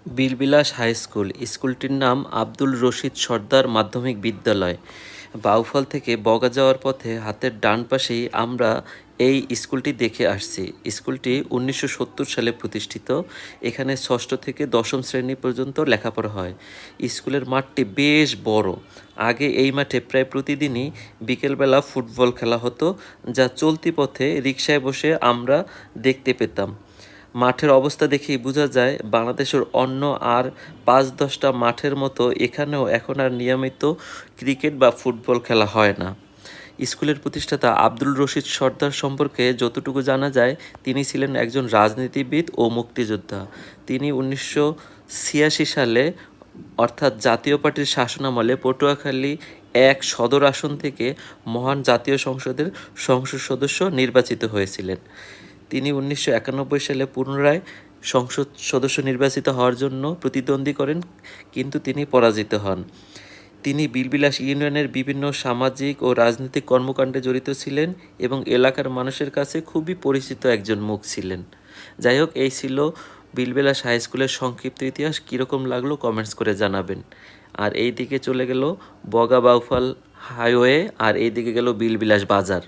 বীরবিলাস high school. স্কুলটির নাম আব্দুল রশিদ সর্দার মাধ্যমিক বিদ্যালয়। বাউফল থেকে বগা যাওয়ার পথে হাতের ডান পাশেই আমরা এই স্কুলটি দেখে আসছি। স্কুলটি 1970 সালে প্রতিষ্ঠিত। এখানে ষষ্ঠ থেকে দশম শ্রেণী পর্যন্ত লেখাপড়া হয়। স্কুলের মাঠটি বেশ বড়। আগে এই মাঠে প্রায় প্রতিদিনই বিকেলবেলা ফুটবল খেলা হতো, যা চলতি পথে রিকশায় বসে আমরা দেখতে পেতাম। মাঠের অবস্থা দেখেই বোঝা যায় বাংলাদেশের অন্য আর ৫-১০টা মাঠের মতো এখানেও এখন আর নিয়মিত ক্রিকেট বা ফুটবল খেলা হয় না। স্কুলের প্রতিষ্ঠাতা আব্দুল রশিদ সর্দার সম্পর্কে যতটুকু জানা যায়, তিনি ছিলেন একজন রাজনীতিবিদ ও মুক্তিযোদ্ধা। তিনি ১৯৮৬ সালে অর্থাৎ জাতীয় পার্টির শাসনামলে পটুয়াখালী এক সদর আসন থেকে মহান জাতীয় সংসদের সংসদ সদস্য নির্বাচিত হয়েছিলেন। তিনি ১৯৯১ সালে পুনরায় সংসদ সদস্য নির্বাচিত হওয়ার জন্য প্রতিদ্বন্দ্বী করেন, কিন্তু তিনি পরাজিত হন। তিনি বীরবিলাস ইউনিয়নের বিভিন্ন সামাজিক ও রাজনৈতিক কর্মকাণ্ডে জড়িত ছিলেন এবং এলাকার মানুষের কাছে খুবই পরিচিত একজন মুখ ছিলেন। যাই হোক, এই ছিল বীরবিলাস হাই স্কুলের সংক্ষিপ্ত ইতিহাস। কীরকম লাগলো কমেন্টস করে জানাবেন। আর এই দিকে চলে গেল বগা বাউফল হাইওয়ে, আর এই দিকে গেল বীরবিলাস বাজার।